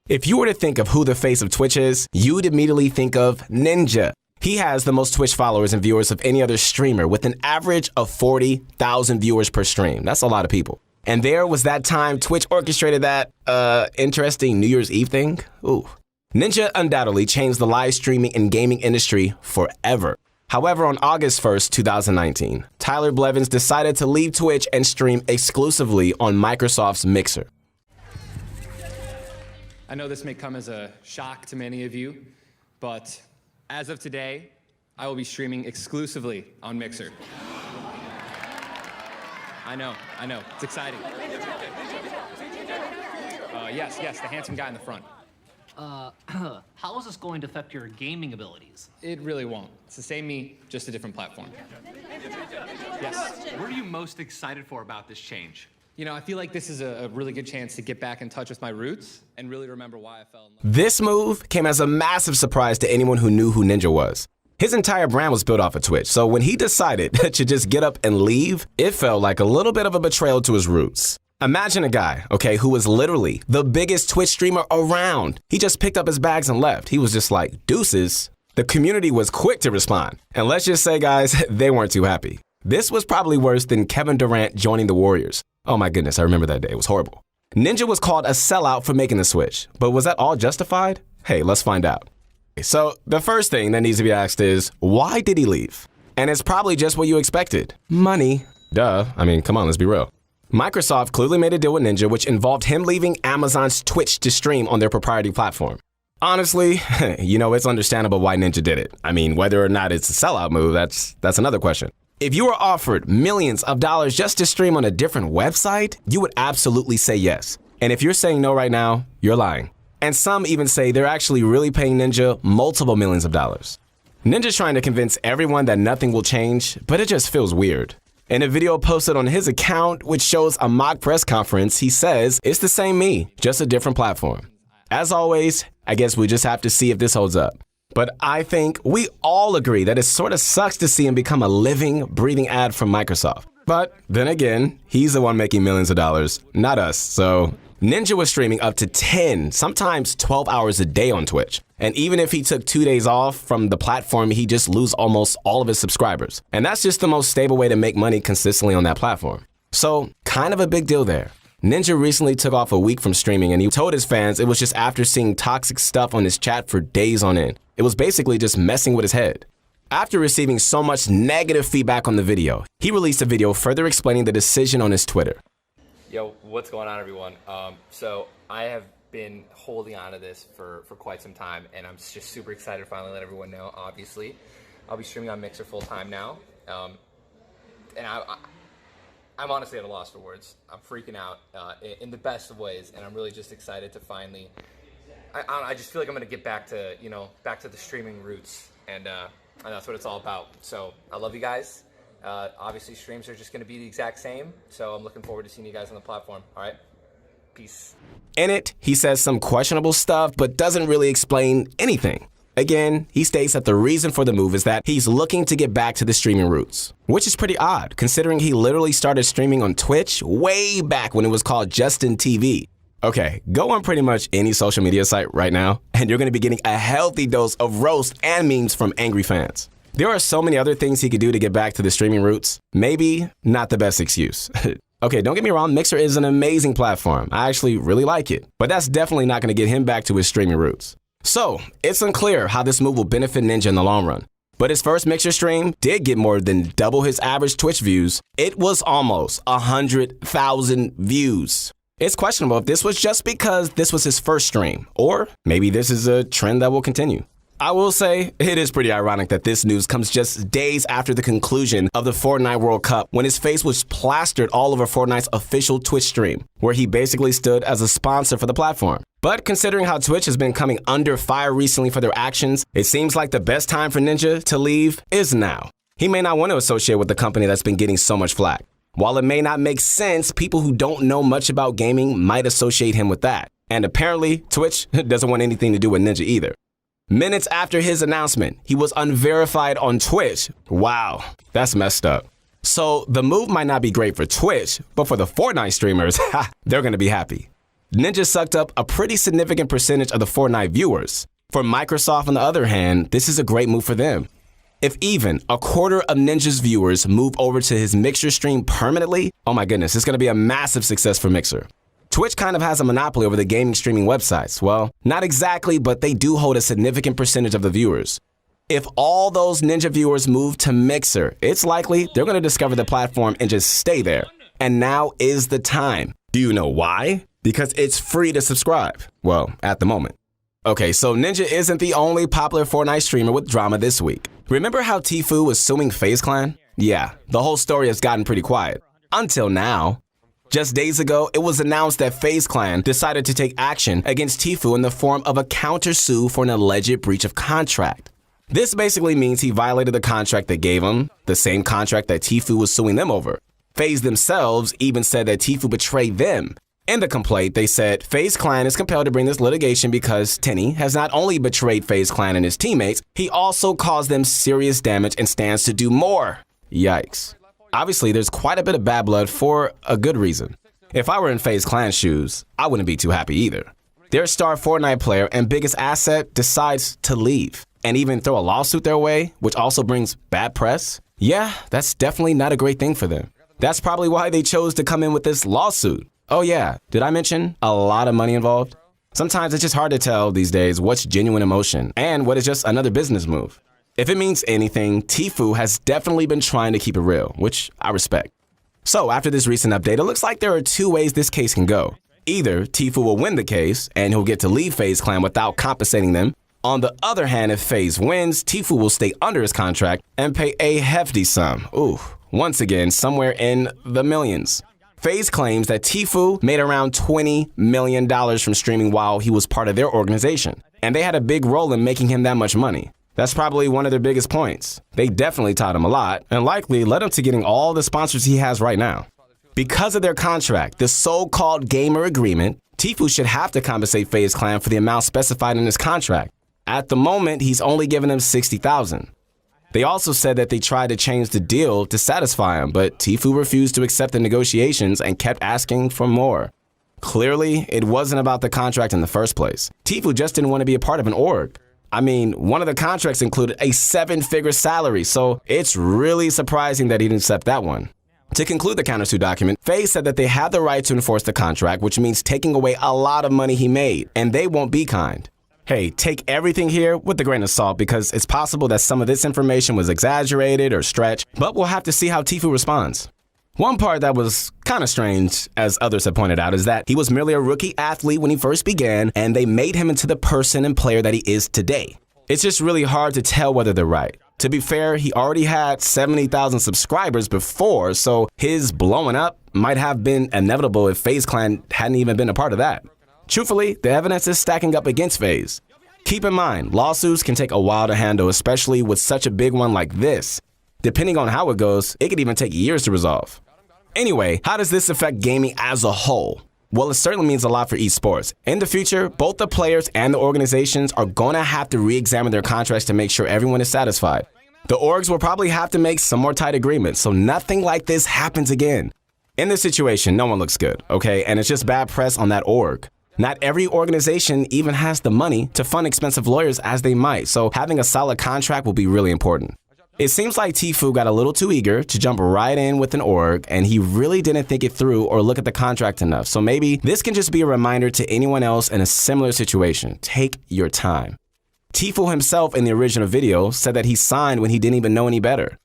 If you were to think of who the face of Twitch is, you'd immediately think of Ninja. He has the most Twitch followers and viewers of any other streamer with an average of 40,000 viewers per stream. That's a lot of people. And there was that time Twitch orchestrated that, interesting New Year's Eve thing. Ooh. Ninja undoubtedly changed the live streaming and gaming industry forever. However, on August 1st, 2019, Tyler Blevins decided to leave Twitch and stream exclusively on Microsoft's Mixer. I know this may come as a shock to many of you, but as of today, I will be streaming exclusively on Mixer. I know, it's exciting. Yes, the handsome guy in the front. How is this going to affect your gaming abilities? It really won't. It's the same me, just a different platform. Yes. What are you most excited for about this change? You know, I feel like this is a really good chance to get back in touch with my roots and really remember why I fell in love. This move came as a massive surprise to anyone who knew who Ninja was. His entire brand was built off of Twitch, so when he decided to just get up and leave, it felt like a little bit of a betrayal to his roots. Imagine a guy, okay, who was literally the biggest Twitch streamer around. He just picked up his bags and left. He was just like, deuces. The community was quick to respond. And let's just say, guys, they weren't too happy. This was probably worse than Kevin Durant joining the Warriors. Oh my goodness, I remember that day. It was horrible. Ninja was called a sellout for making the switch, but was that all justified? Hey, let's find out. So the first thing that needs to be asked is, why did he leave? And it's probably just what you expected. Money. Duh. I mean, come on, let's be real. Microsoft clearly made a deal with Ninja, which involved him leaving Amazon's Twitch to stream on their proprietary platform. Honestly, you know, it's understandable why Ninja did it. I mean, whether or not it's a sellout move, that's another question. If you were offered millions of dollars just to stream on a different website, you would absolutely say yes. And if you're saying no right now, you're lying. And some even say they're actually really paying Ninja multiple millions of dollars. Ninja's trying to convince everyone that nothing will change, but it just feels weird. In a video posted on his account, which shows a mock press conference, he says, it's the same me, just a different platform. As always, I guess we just have to see if this holds up. But I think we all agree that it sort of sucks to see him become a living, breathing ad from Microsoft. But then again, he's the one making millions of dollars, not us. So Ninja was streaming up to 10, sometimes 12 hours a day on Twitch. And even if he took 2 days off from the platform, he'd just lose almost all of his subscribers. And that's just the most stable way to make money consistently on that platform. So kind of a big deal there. Ninja recently took off a week from streaming, and he told his fans it was just after seeing toxic stuff on his chat for days on end. It was basically just messing with his head. After receiving so much negative feedback on the video, he released a video further explaining the decision on his Twitter. Yo, what's going on, everyone? So I have been holding on to this for quite some time, and I'm just super excited to finally let everyone know, obviously. I'll be streaming on Mixer full-time now, and I'm honestly at a loss for words. I'm freaking out in the best of ways, and I'm really just excited to finally, I just feel like I'm gonna get back to, back to the streaming roots, and that's what it's all about. So I love you guys. Obviously streams are just gonna be the exact same, so I'm looking forward to seeing you guys on the platform. All right, peace. In it, he says some questionable stuff, but doesn't really explain anything. Again, he states that the reason for the move is that he's looking to get back to the streaming roots, which is pretty odd considering he literally started streaming on Twitch way back when it was called Justin TV. Okay, go on pretty much any social media site right now, and you're gonna be getting a healthy dose of roast and memes from angry fans. There are so many other things he could do to get back to the streaming roots. Maybe not the best excuse. Okay, don't get me wrong, Mixer is an amazing platform. I actually really like it, but that's definitely not gonna get him back to his streaming roots. So, it's unclear how this move will benefit Ninja in the long run. But his first Mixer stream did get more than double his average Twitch views. It was almost 100,000 views. It's questionable if this was just because this was his first stream, or maybe this is a trend that will continue. I will say, it is pretty ironic that this news comes just days after the conclusion of the Fortnite World Cup, when his face was plastered all over Fortnite's official Twitch stream, where he basically stood as a sponsor for the platform. But considering how Twitch has been coming under fire recently for their actions, it seems like the best time for Ninja to leave is now. He may not want to associate with the company that's been getting so much flack. While it may not make sense, people who don't know much about gaming might associate him with that. And apparently, Twitch doesn't want anything to do with Ninja either. Minutes after his announcement, he was unverified on Twitch. Wow, that's messed up. So the move might not be great for Twitch, but for the Fortnite streamers, they're gonna be happy. Ninja sucked up a pretty significant percentage of the Fortnite viewers. For Microsoft, on the other hand, this is a great move for them. If even a quarter of Ninja's viewers move over to his Mixer stream permanently, oh my goodness, it's going to be a massive success for Mixer. Twitch kind of has a monopoly over the gaming streaming websites. Well, not exactly, but they do hold a significant percentage of the viewers. If all those Ninja viewers move to Mixer, it's likely they're going to discover the platform and just stay there. And now is the time. Do you know why? Because it's free to subscribe. Well, at the moment. Okay, so Ninja isn't the only popular Fortnite streamer with drama this week. Remember how Tfue was suing FaZe Clan? Yeah, the whole story has gotten pretty quiet. Until now. Just days ago, it was announced that FaZe Clan decided to take action against Tfue in the form of a counter-sue for an alleged breach of contract. This basically means he violated the contract they gave him, the same contract that Tfue was suing them over. FaZe themselves even said that Tfue betrayed them. In the complaint, they said FaZe Clan is compelled to bring this litigation because Tenny has not only betrayed FaZe Clan and his teammates, he also caused them serious damage and stands to do more. Yikes. Obviously, there's quite a bit of bad blood for a good reason. If I were in FaZe Clan's shoes, I wouldn't be too happy either. Their star Fortnite player and biggest asset decides to leave and even throw a lawsuit their way, which also brings bad press. Yeah, that's definitely not a great thing for them. That's probably why they chose to come in with this lawsuit. Oh yeah, did I mention a lot of money involved? Sometimes it's just hard to tell these days what's genuine emotion and what is just another business move. If it means anything, Tfue has definitely been trying to keep it real, which I respect. So after this recent update, it looks like there are two ways this case can go. Either Tfue will win the case and he'll get to leave FaZe Clan without compensating them. On the other hand, if FaZe wins, Tfue will stay under his contract and pay a hefty sum. Ooh, once again, somewhere in the millions. FaZe claims that Tfue made around $20 million from streaming while he was part of their organization, and they had a big role in making him that much money. That's probably one of their biggest points. They definitely taught him a lot, and likely led him to getting all the sponsors he has right now. Because of their contract, the so-called gamer agreement, Tfue should have to compensate FaZe Clan for the amount specified in his contract. At the moment, he's only given them $60,000. They also said that they tried to change the deal to satisfy him, but Tfue refused to accept the negotiations and kept asking for more. Clearly, it wasn't about the contract in the first place. Tfue just didn't want to be a part of an org. I mean, one of the contracts included a 7-figure salary, so it's really surprising that he didn't accept that one. To conclude the countersuit document, FaZe said that they have the right to enforce the contract, which means taking away a lot of money he made, and they won't be kind. Hey, take everything here with a grain of salt because it's possible that some of this information was exaggerated or stretched, but we'll have to see how Tfue responds. One part that was kind of strange, as others have pointed out, is that he was merely a rookie athlete when he first began, and they made him into the person and player that he is today. It's just really hard to tell whether they're right. To be fair, he already had 70,000 subscribers before, so his blowing up might have been inevitable if FaZe Clan hadn't even been a part of that. Truthfully, the evidence is stacking up against FaZe. Keep in mind, lawsuits can take a while to handle, especially with such a big one like this. Depending on how it goes, it could even take years to resolve. Anyway, how does this affect gaming as a whole? Well, it certainly means a lot for esports. In the future, both the players and the organizations are going to have to re-examine their contracts to make sure everyone is satisfied. The orgs will probably have to make some more tight agreements so nothing like this happens again. In this situation, no one looks good, okay? And it's just bad press on that org. Not every organization even has the money to fund expensive lawyers as they might, so having a solid contract will be really important. It seems like Tfue got a little too eager to jump right in with an org, and he really didn't think it through or look at the contract enough. So maybe this can just be a reminder to anyone else in a similar situation. Take your time. Tfue himself in the original video said that he signed when he didn't even know any better.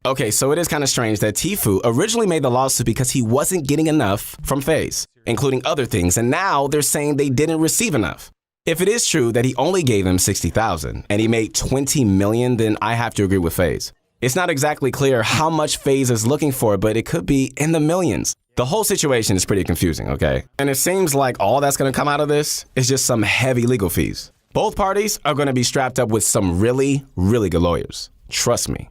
Okay, so it is kind of strange that Tfue originally made the lawsuit because he wasn't getting enough from FaZe, including other things, and now they're saying they didn't receive enough. If it is true that he only gave them $60,000 and he made $20 million, then I have to agree with FaZe. It's not exactly clear how much FaZe is looking for, but it could be in the millions. The whole situation is pretty confusing, okay? And it seems like all that's going to come out of this is just some heavy legal fees. Both parties are going to be strapped up with some really, really good lawyers. Trust me.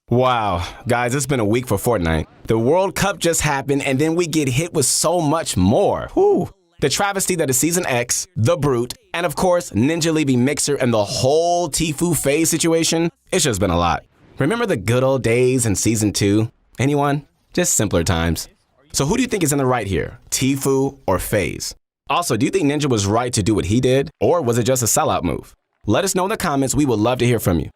Wow, guys, it's been a week for Fortnite. The World Cup just happened, and then we get hit with so much more. Whew. The travesty that is Season X, The Brute, and of course, Ninja leaving Mixer and the whole Tfue FaZe situation. It's just been a lot. Remember the good old days in Season 2? Anyone? Just simpler times. So who do you think is in the right here? Tfue or FaZe? Also, do you think Ninja was right to do what he did, or was it just a sellout move? Let us know in the comments. We would love to hear from you.